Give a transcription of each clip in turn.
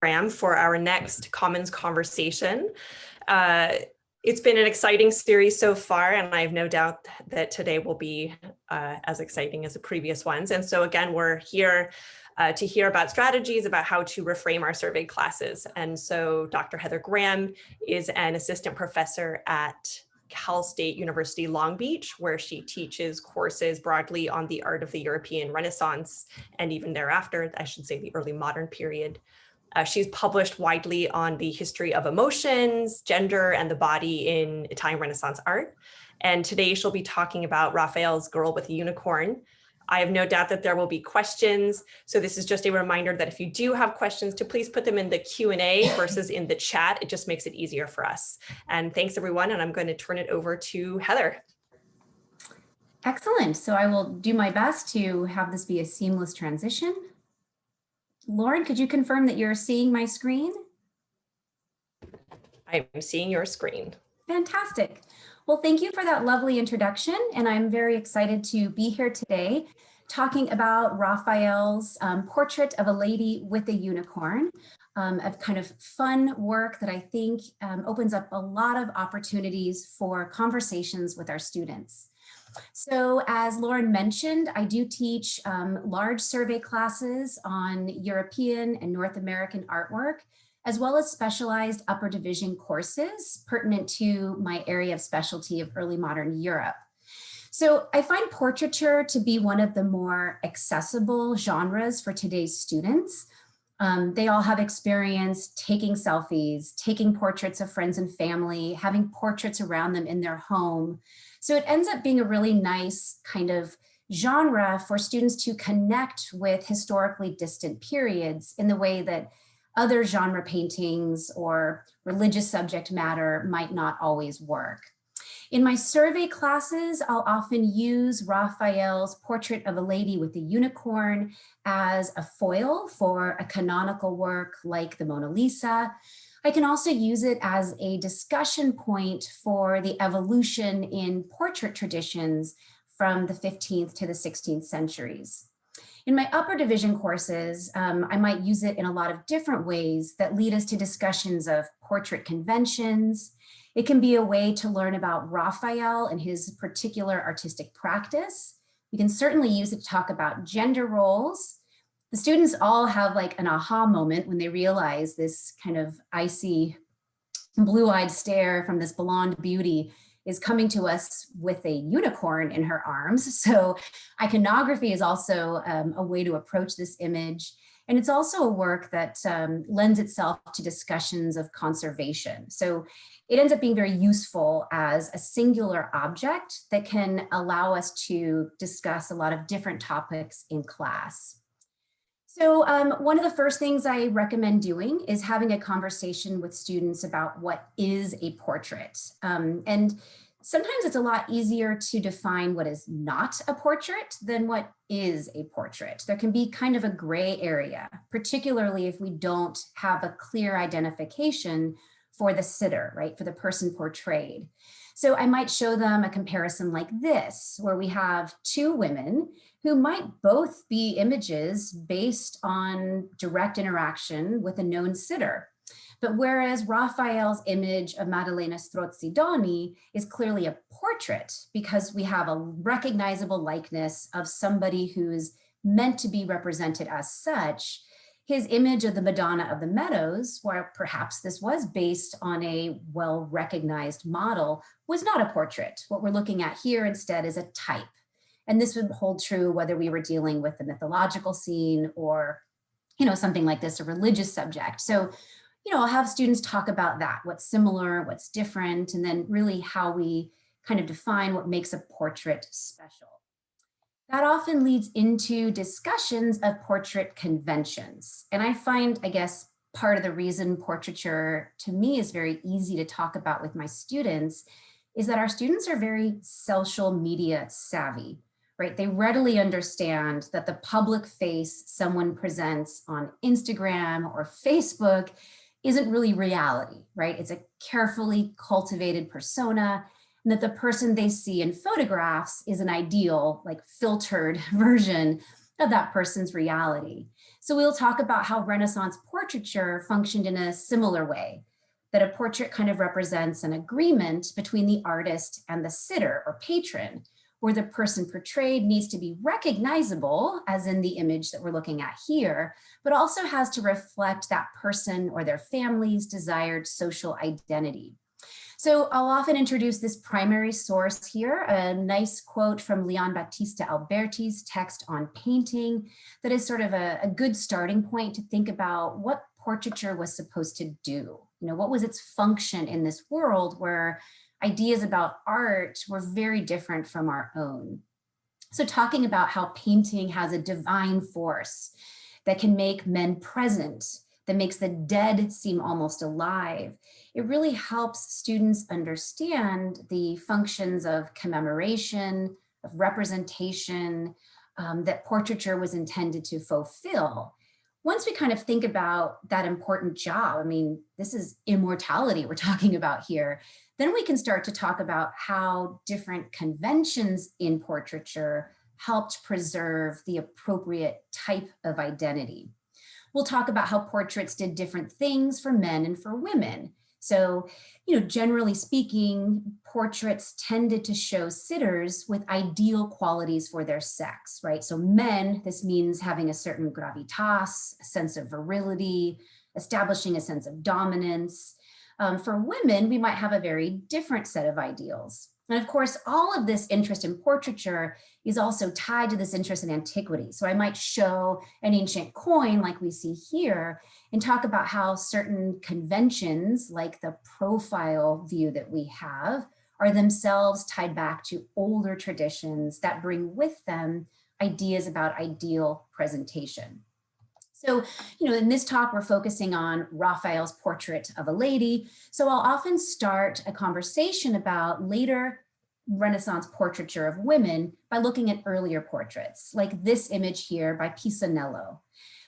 Graham for our next Commons conversation. It's been an exciting series so far, and I have no doubt that today will be as exciting as the previous ones. And so again, we're here to hear about strategies about how to reframe our survey classes. And so Dr. Heather Graham is an assistant professor at Cal State University Long Beach, where she teaches courses broadly on the art of the European Renaissance and even thereafter, I should say the early modern period. She's published widely on the history of emotions, gender, and the body in Italian Renaissance art. And today she'll be talking about Raphael's Girl with a Unicorn. I have no doubt that there will be questions. So this is just a reminder that if you do have questions, to please put them in the Q&A versus in the chat. It just makes it easier for us. And thanks everyone. And I'm going to turn it over to Heather. Excellent. So I will do my best to have this be a seamless transition. Lauren, could you confirm that you're seeing my screen? I'm seeing your screen. Fantastic. Well, thank you for that lovely introduction. And I'm very excited to be here today talking about Raphael's Portrait of a Lady with a Unicorn, a kind of fun work that I think opens up a lot of opportunities for conversations with our students. So as Lauren mentioned, I do teach large survey classes on European and North American artwork, as well as specialized upper division courses pertinent to my area of specialty of early modern Europe. So I find portraiture to be one of the more accessible genres for today's students. They all have experience taking selfies, taking portraits of friends and family, having portraits around them in their home. So it ends up being a really nice kind of genre for students to connect with historically distant periods in the way that other genre paintings or religious subject matter might not always work. In my survey classes, I'll often use Raphael's Portrait of a Lady with a Unicorn as a foil for a canonical work like the Mona Lisa. I can also use it as a discussion point for the evolution in portrait traditions from the 15th to the 16th centuries. In my upper division courses, I might use it in a lot of different ways that lead us to discussions of portrait conventions. It can be a way to learn about Raphael and his particular artistic practice. We can certainly use it to talk about gender roles. The students all have like an aha moment when they realize this kind of icy, blue-eyed stare from this blonde beauty is coming to us with a unicorn in her arms. So iconography is also a way to approach this image. And it's also a work that lends itself to discussions of conservation. So it ends up being very useful as a singular object that can allow us to discuss a lot of different topics in class. So one of the first things I recommend doing is having a conversation with students about what is a portrait. And sometimes it's a lot easier to define what is not a portrait than what is a portrait. There can be kind of a gray area, particularly if we don't have a clear identification for the sitter, right, for the person portrayed. So I might show them a comparison like this, where we have two women who might both be images based on direct interaction with a known sitter. But whereas Raphael's image of Maddalena Strozzi-Doni is clearly a portrait because we have a recognizable likeness of somebody who is meant to be represented as such, his image of the Madonna of the Meadows, where perhaps this was based on a well-recognized model, was not a portrait. What we're looking at here instead is a type. And this would hold true whether we were dealing with a mythological scene or, something like this, a religious subject. So, I'll have students talk about that, what's similar, what's different, and then really how we kind of define what makes a portrait special. That often leads into discussions of portrait conventions. And I find, I guess, part of the reason portraiture to me is very easy to talk about with my students is that our students are very social media savvy, right? They readily understand that the public face someone presents on Instagram or Facebook isn't really reality, right? It's a carefully cultivated persona, and that the person they see in photographs is an ideal, like filtered version of that person's reality. So we'll talk about how Renaissance portraiture functioned in a similar way, that a portrait kind of represents an agreement between the artist and the sitter or patron, where the person portrayed needs to be recognizable, as in the image that we're looking at here, but also has to reflect that person or their family's desired social identity. So I'll often introduce this primary source here, a nice quote from Leon Battista Alberti's text on painting that is sort of a good starting point to think about what portraiture was supposed to do. You know, what was its function in this world where ideas about art were very different from our own. So talking about how painting has a divine force that can make men present, that makes the dead seem almost alive. It really helps students understand the functions of commemoration, of representation, that portraiture was intended to fulfill. Once we kind of think about that important job, I mean, this is immortality we're talking about here, then we can start to talk about how different conventions in portraiture helped preserve the appropriate type of identity. We'll talk about how portraits did different things for men and for women. So, you know, generally speaking, portraits tended to show sitters with ideal qualities for their sex, right? So men, this means having a certain gravitas, a sense of virility, establishing a sense of dominance. For women, we might have a very different set of ideals. And of course, all of this interest in portraiture is also tied to this interest in antiquity. So I might show an ancient coin like we see here and talk about how certain conventions, like the profile view that we have, are themselves tied back to older traditions that bring with them ideas about ideal presentation. So, you know, in this talk, we're focusing on Raphael's portrait of a lady. So I'll often start a conversation about later Renaissance portraiture of women by looking at earlier portraits, like this image here by Pisanello.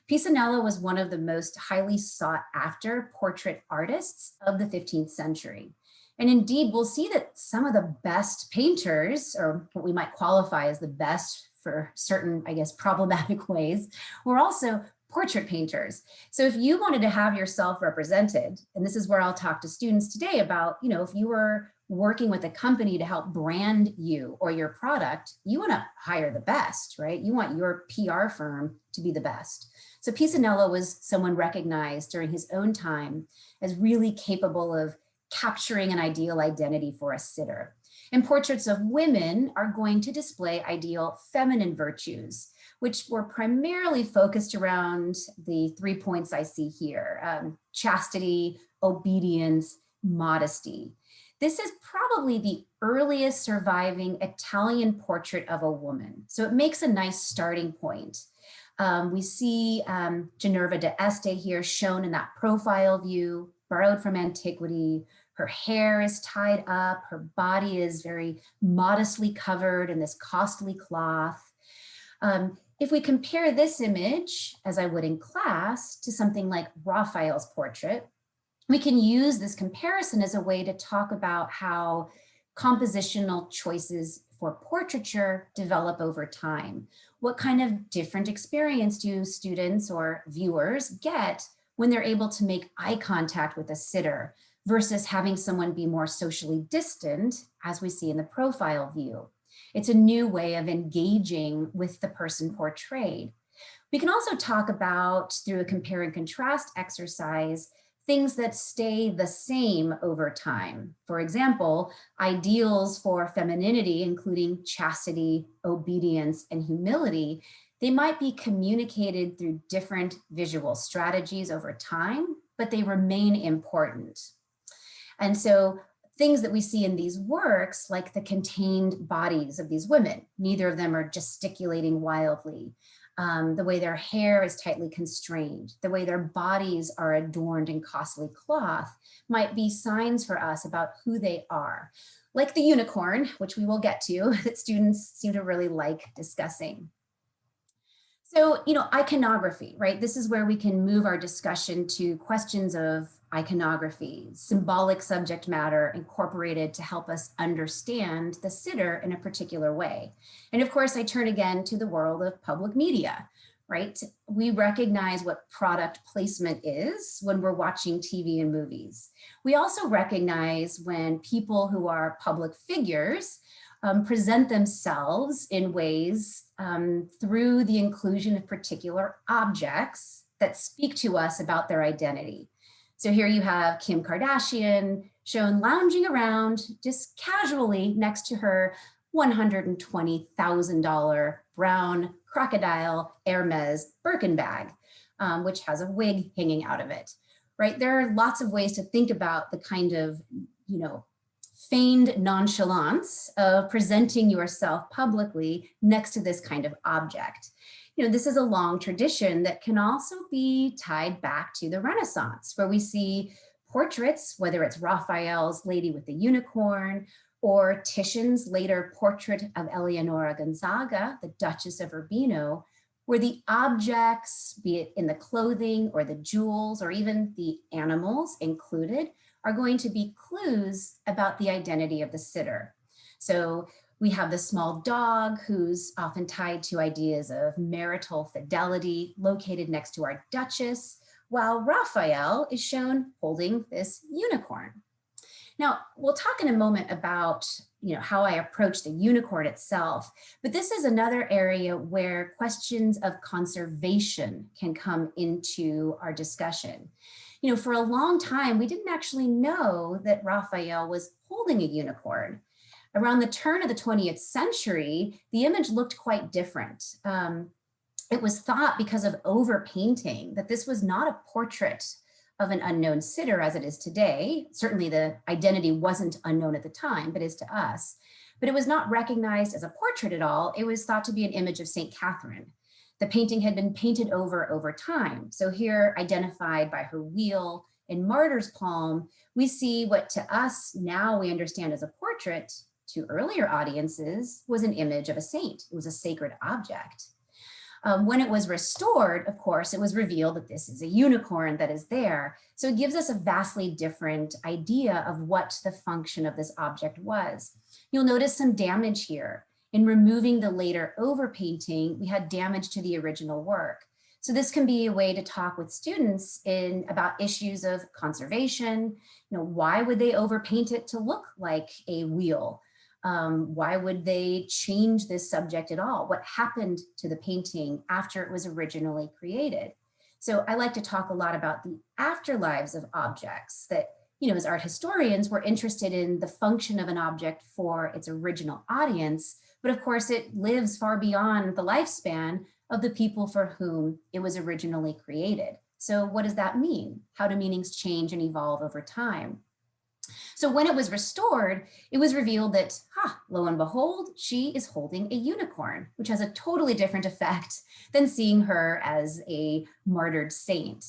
Pisanello was one of the most highly sought after portrait artists of the 15th century. And indeed, we'll see that some of the best painters, or what we might qualify as the best for certain, I guess, problematic ways, were also portrait painters. So if you wanted to have yourself represented, and this is where I'll talk to students today about, you know, if you were working with a company to help brand you or your product, you want to hire the best, right? You want your PR firm to be the best. So Pisanello was someone recognized during his own time as really capable of capturing an ideal identity for a sitter. And portraits of women are going to display ideal feminine virtues, which were primarily focused around the 3 points I see here: chastity, obedience, modesty. This is probably the earliest surviving Italian portrait of a woman. So it makes a nice starting point. We see Ginevra d'Este here shown in that profile view, borrowed from antiquity. Her hair is tied up. Her body is very modestly covered in this costly cloth. If we compare this image, as I would in class, to something like Raphael's portrait, we can use this comparison as a way to talk about how compositional choices for portraiture develop over time. What kind of different experience do students or viewers get when they're able to make eye contact with a sitter versus having someone be more socially distant, as we see in the profile view? It's a new way of engaging with the person portrayed. We can also talk about, through a compare and contrast exercise, things that stay the same over time. For example, ideals for femininity, including chastity, obedience, and humility, they might be communicated through different visual strategies over time, but they remain important. And so things that we see in these works, like the contained bodies of these women, neither of them are gesticulating wildly. The way their hair is tightly constrained, the way their bodies are adorned in costly cloth might be signs for us about who they are. Like the unicorn, which we will get to, that students seem to really like discussing. So, you know, iconography, right? This is where we can move our discussion to questions of iconography, symbolic subject matter incorporated to help us understand the sitter in a particular way. And of course, I turn again to the world of public media. right? We recognize what product placement is when we're watching TV and movies. We also recognize when people who are public figures present themselves in ways through the inclusion of particular objects that speak to us about their identity. So here you have Kim Kardashian shown lounging around just casually next to her $120,000 brown crocodile Hermes Birkin bag, which has a wig hanging out of it, right? There are lots of ways to think about the kind of, feigned nonchalance of presenting yourself publicly next to this kind of object. This is a long tradition that can also be tied back to the Renaissance, where we see portraits, whether it's Raphael's Lady with the Unicorn, or Titian's later portrait of Eleonora Gonzaga, the Duchess of Urbino, where the objects, be it in the clothing or the jewels or even the animals included, are going to be clues about the identity of the sitter. So we have the small dog who's often tied to ideas of marital fidelity, located next to our Duchess, while Raphael is shown holding this unicorn. Now, we'll talk in a moment about how I approach the unicorn itself, but this is another area where questions of conservation can come into our discussion. For a long time, we didn't actually know that Raphael was holding a unicorn. Around the turn of the 20th century, the image looked quite different. It was thought, because of overpainting, that this was not a portrait of an unknown sitter as it is today. Certainly the identity wasn't unknown at the time, but is to us. But it was not recognized as a portrait at all. It was thought to be an image of St. Catherine. The painting had been painted over time. So here, identified by her wheel in Martyr's Palm, we see what to us now we understand as a portrait, to earlier audiences was an image of a saint. It was a sacred object. When it was restored, of course, it was revealed that this is a unicorn that is there. So it gives us a vastly different idea of what the function of this object was. You'll notice some damage here. In removing the later overpainting, we had damage to the original work. So this can be a way to talk with students about issues of conservation. Why would they overpaint it to look like a wheel? Why would they change this subject at all? What happened to the painting after it was originally created? So I like to talk a lot about the afterlives of objects that, as art historians, we're interested in the function of an object for its original audience, but of course it lives far beyond the lifespan of the people for whom it was originally created. So what does that mean? How do meanings change and evolve over time? So when it was restored, it was revealed that, lo and behold, she is holding a unicorn, which has a totally different effect than seeing her as a martyred saint.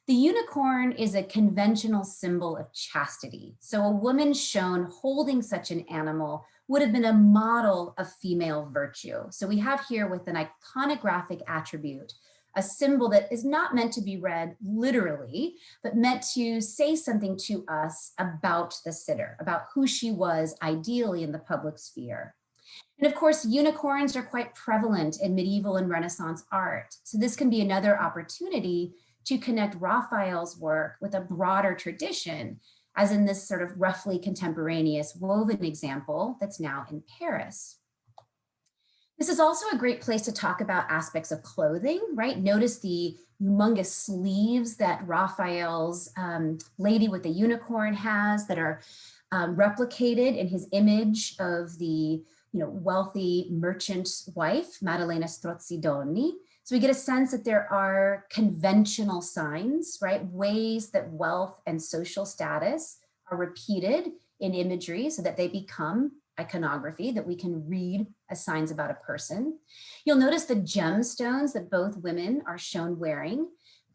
The unicorn is a conventional symbol of chastity. So a woman shown holding such an animal would have been a model of female virtue. So we have here with an iconographic attribute, a symbol that is not meant to be read literally, but meant to say something to us about the sitter, about who she was ideally in the public sphere. And of course, unicorns are quite prevalent in medieval and Renaissance art. So this can be another opportunity to connect Raphael's work with a broader tradition, as in this sort of roughly contemporaneous woven example that's now in Paris. This is also a great place to talk about aspects of clothing, right? Notice the humongous sleeves that Raphael's Lady with the Unicorn has that are replicated in his image of the wealthy merchant wife, Maddalena Strozzidoni. So we get a sense that there are conventional signs, right? Ways that wealth and social status are repeated in imagery so that they become iconography that we can read as signs about a person. You'll notice the gemstones that both women are shown wearing.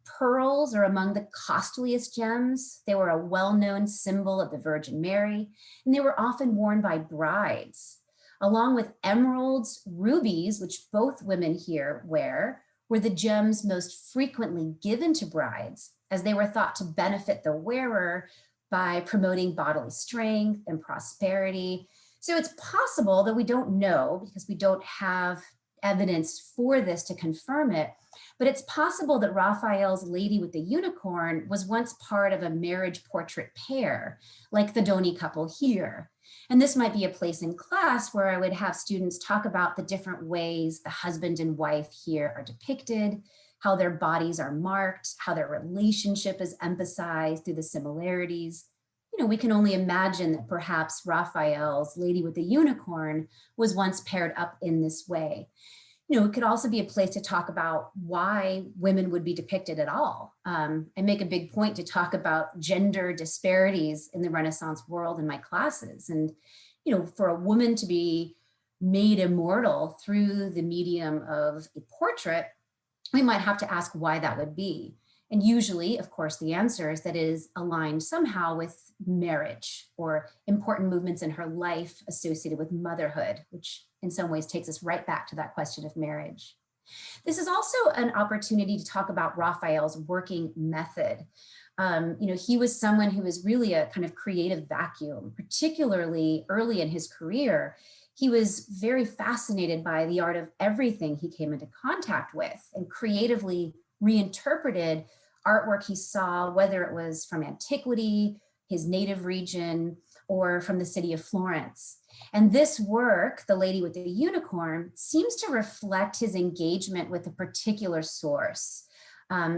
Pearls are among the costliest gems. They were a well-known symbol of the Virgin Mary, and they were often worn by brides. Along with emeralds, rubies, which both women here wear, were the gems most frequently given to brides, as they were thought to benefit the wearer by promoting bodily strength and prosperity. So it's possible that we don't know, because we don't have evidence for this to confirm it, but it's possible that Raphael's Lady with the Unicorn was once part of a marriage portrait pair, like the Doni couple here. And this might be a place in class where I would have students talk about the different ways the husband and wife here are depicted, how their bodies are marked, how their relationship is emphasized through the similarities. You know, we can only imagine that perhaps Raphael's Lady with the Unicorn was once paired up in this way. You know, it could also be a place to talk about why women would be depicted at all. I make a big point to talk about gender disparities in the Renaissance world in my classes. And, you know, for a woman to be made immortal through the medium of a portrait, we might have to ask why that would be. And usually, of course, the answer is that it is aligned somehow with marriage or important movements in her life associated with motherhood, which in some ways takes us right back to that question of marriage. This is also an opportunity to talk about Raphael's working method. You know, he was someone who was really a kind of creative vacuum, particularly early in his career. He was very fascinated by the art of everything he came into contact with and creatively reinterpreted artwork he saw, whether it was from antiquity, his native region, or from the city of Florence. And this work, The Lady with the Unicorn, seems to reflect his engagement with a particular source.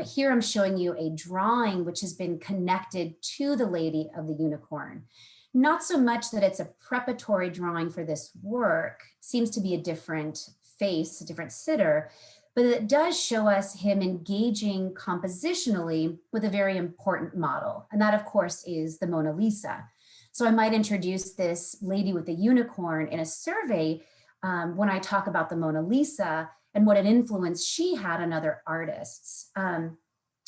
Here I'm showing you a drawing which has been connected to the Lady of the Unicorn. Not so much that it's a preparatory drawing for this work, seems to be a different face, a different sitter, but it does show us him engaging compositionally with a very important model. And that, of course, is the Mona Lisa. So I might introduce this Lady with the Unicorn in a survey when I talk about the Mona Lisa and what an influence she had on other artists.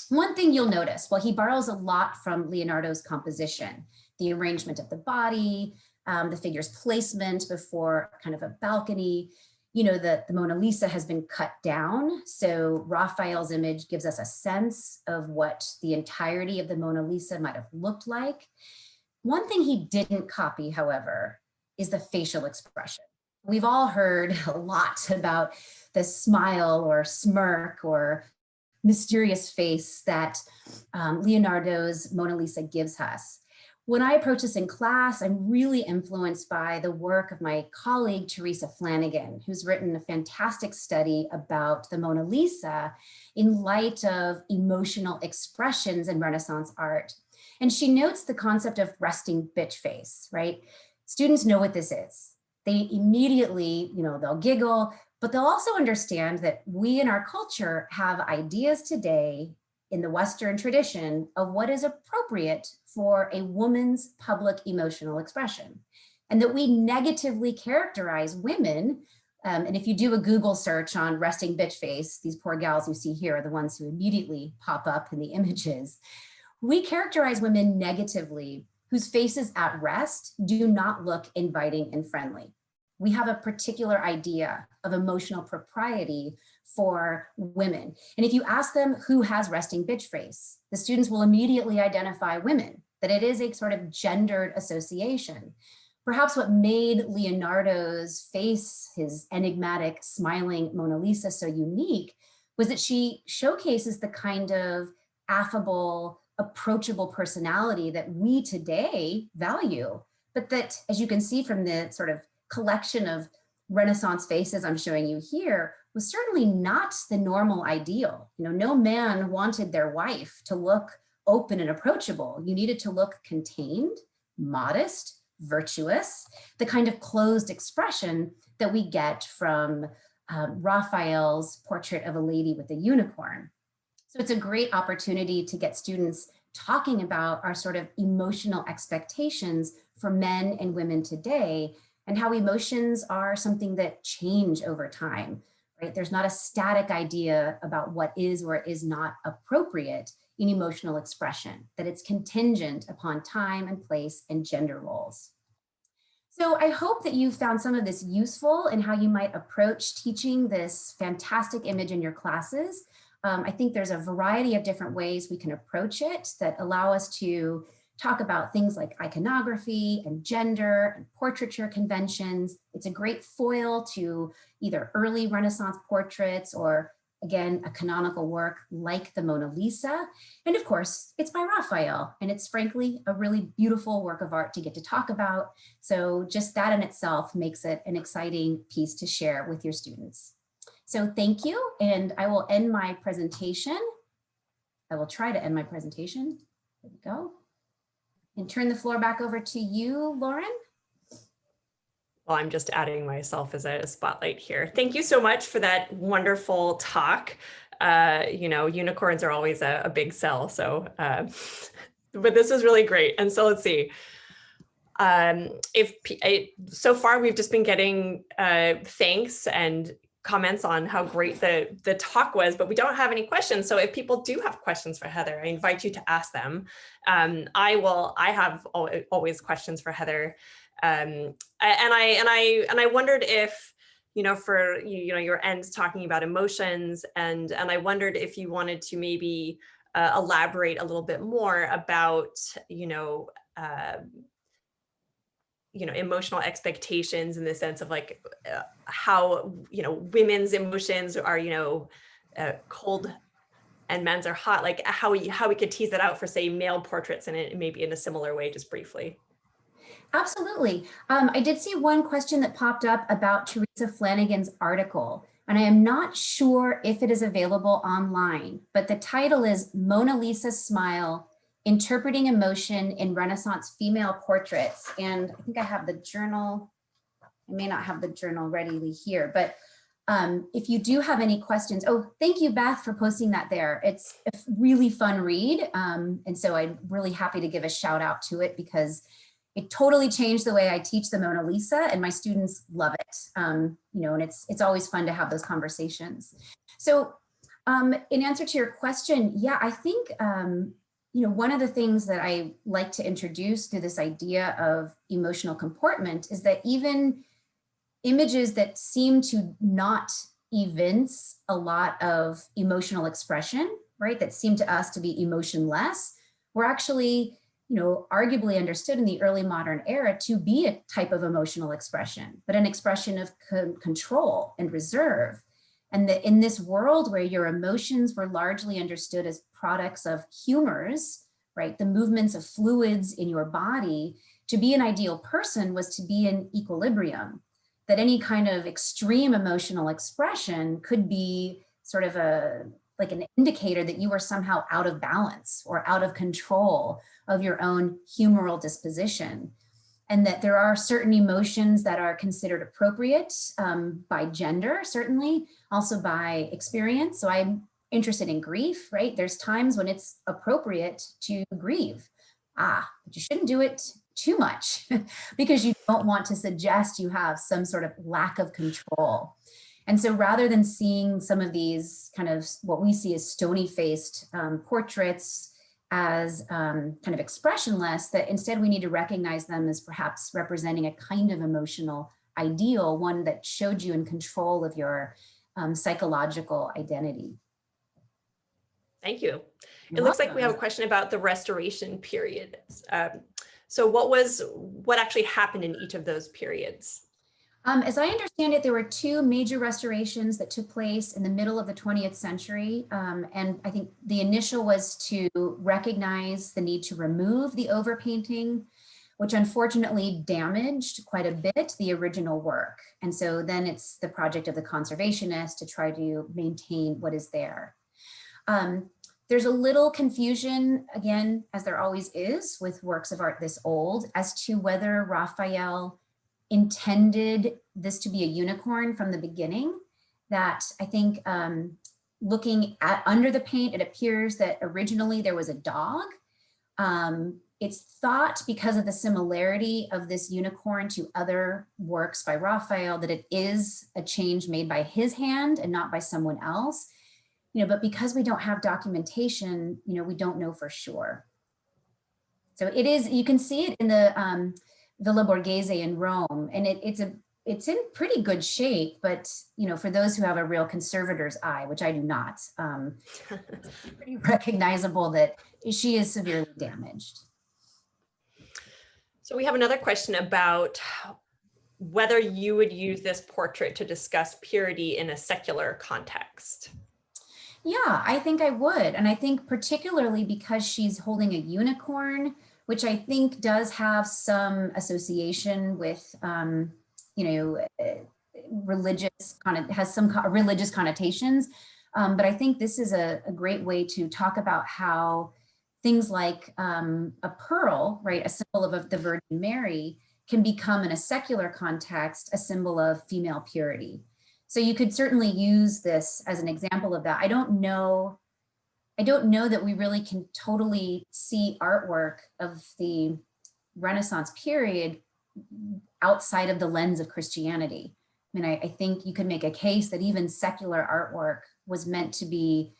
One thing you'll notice, well, he borrows a lot from Leonardo's composition, the arrangement of the body, the figure's placement before kind of a balcony. You know, the Mona Lisa has been cut down. So Raphael's image gives us a sense of what the entirety of the Mona Lisa might have looked like. One thing he didn't copy, however, is the facial expression. We've all heard a lot about the smile or smirk or mysterious face that Leonardo's Mona Lisa gives us. When I approach this in class, I'm really influenced by the work of my colleague, Teresa Flanagan, who's written a fantastic study about the Mona Lisa in light of emotional expressions in Renaissance art. And she notes the concept of resting bitch face, right? Students know what this is. They immediately, you know, they'll giggle, but they'll also understand that we in our culture have ideas today in the Western tradition of what is appropriate for a woman's public emotional expression, and that we negatively characterize women. And if you do a Google search on resting bitch face, these poor gals you see here are the ones who immediately pop up in the images. We characterize women negatively whose faces at rest do not look inviting and friendly. We have a particular idea of emotional propriety for women. And if you ask them who has resting bitch face, the students will immediately identify women, that it is a sort of gendered association. Perhaps what made Leonardo's face, his enigmatic smiling Mona Lisa, so unique was that she showcases the kind of affable, approachable personality that we today value, but that, as you can see from the sort of collection of Renaissance faces I'm showing you here, was certainly not the normal ideal. You know, no man wanted their wife to look open and approachable. You needed to look contained, modest, virtuous, the kind of closed expression that we get from Raphael's portrait of a lady with a unicorn. So it's a great opportunity to get students talking about our sort of emotional expectations for men and women today, and how emotions are something that change over time, right? There's not a static idea about what is or is not appropriate in emotional expression, that it's contingent upon time and place and gender roles. So I hope that you found some of this useful in how you might approach teaching this fantastic image in your classes. I think there's a variety of different ways we can approach it that allow us to talk about things like iconography and gender and portraiture conventions. It's a great foil to either early Renaissance portraits or, again, a canonical work like the Mona Lisa. And of course, it's by Raphael, and it's frankly a really beautiful work of art to get to talk about. So just that in itself makes it an exciting piece to share with your students. So thank you, and I will end my presentation. I will try to end my presentation. There we go. And turn the floor back over to you, Lauren. Well, I'm just adding myself as a spotlight here. Thank you so much for that wonderful talk. You know, unicorns are always a big sell. So, but this is really great. And so let's see. So far we've just been getting thanks and comments on how great the talk was, but we don't have any questions. So if people do have questions for Heather, I invite you to ask them. I have always questions for Heather. And I wondered if, you know, for, you know, your end talking about emotions, and I wondered if you wanted to maybe elaborate a little bit more about, emotional expectations in the sense of like how, women's emotions are, cold and men's are hot, like how we could tease that out for, say, male portraits, and it maybe in a similar way, just briefly. Absolutely. I did see one question that popped up about Teresa Flanagan's article, and I am not sure if it is available online, but the title is Mona Lisa's Smile, Interpreting Emotion in Renaissance Female Portraits. And I think I have the journal. I may not have the journal readily here, but if you do have any questions, oh, thank you, Beth, for posting that there. It's a really fun read. And so I'm really happy to give a shout out to it because it totally changed the way I teach the Mona Lisa, and my students love it. And it's always fun to have those conversations. So in answer to your question, yeah, I think, one of the things that I like to introduce through this idea of emotional comportment is that even images that seem to not evince a lot of emotional expression, right, that seem to us to be emotionless, were actually, arguably understood in the early modern era to be a type of emotional expression, but an expression of control and reserve. And that in this world where your emotions were largely understood as products of humors, right, the movements of fluids in your body, to be an ideal person was to be in equilibrium, that any kind of extreme emotional expression could be sort of like an indicator that you were somehow out of balance or out of control of your own humoral disposition. And that there are certain emotions that are considered appropriate by gender, certainly, also by experience. So I'm interested in grief, right? There's times when it's appropriate to grieve. But you shouldn't do it too much because you don't want to suggest you have some sort of lack of control. And so rather than seeing some of these kind of what we see as stony-faced portraits as kind of expressionless, that instead we need to recognize them as perhaps representing a kind of emotional ideal, one that showed you in control of your psychological identity. Thank you. It looks like we have a question about the Restoration period. So what actually happened in each of those periods? As I understand it, there were two major restorations that took place in the middle of the 20th century. And I think the initial was to recognize the need to remove the overpainting, which unfortunately damaged quite a bit the original work. And so then it's the project of the conservationist to try to maintain what is there. There's a little confusion, again, as there always is with works of art this old, as to whether Raphael intended this to be a unicorn from the beginning. That I think looking at under the paint, it appears that originally there was a dog. It's thought, because of the similarity of this unicorn to other works by Raphael, that it is a change made by his hand and not by someone else. But because we don't have documentation, we don't know for sure. So it is, you can see it in the Villa Borghese in Rome, and it's in pretty good shape, but for those who have a real conservator's eye, which I do not, it's pretty recognizable that she is severely damaged. So we have another question about whether you would use this portrait to discuss purity in a secular context. Yeah, I think I would. And I think particularly because she's holding a unicorn, which I think does have some association with, religious, has some religious connotations. But I think this is a great way to talk about how things like a pearl, right, a symbol of the Virgin Mary, can become in a secular context a symbol of female purity. So you could certainly use this as an example of that. I don't know that we really can totally see artwork of the Renaissance period outside of the lens of Christianity. I mean, I think you could make a case that even secular artwork was meant to be,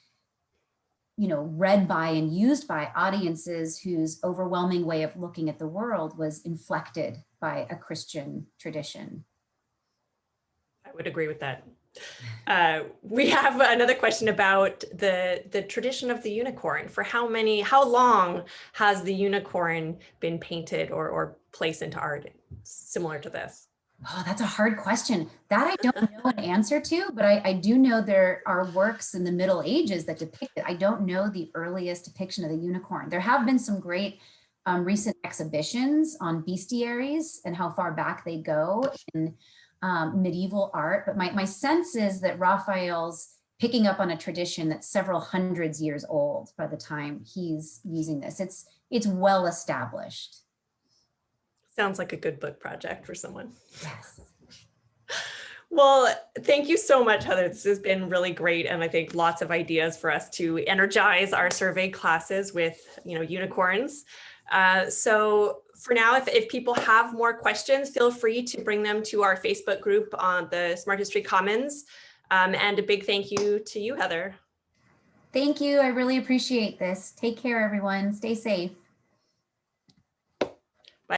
read by and used by audiences whose overwhelming way of looking at the world was inflected by a Christian tradition. I would agree with that. We have another question about the tradition of the unicorn. For how long has the unicorn been painted or placed into art similar to this? Oh, that's a hard question. That I don't know an answer to, but I do know there are works in the Middle Ages that depict it. I don't know the earliest depiction of the unicorn. There have been some great recent exhibitions on bestiaries and how far back they go in medieval art. But my sense is that Raphael's picking up on a tradition that's several hundreds years old by the time he's using this. It's well established. Sounds like a good book project for someone. Yes. Well, thank you so much, Heather. This has been really great. And I think lots of ideas for us to energize our survey classes with, unicorns. So for now, if people have more questions, feel free to bring them to our Facebook group on the Smarthistory Commons. And a big thank you to you, Heather. Thank you. I really appreciate this. Take care, everyone. Stay safe.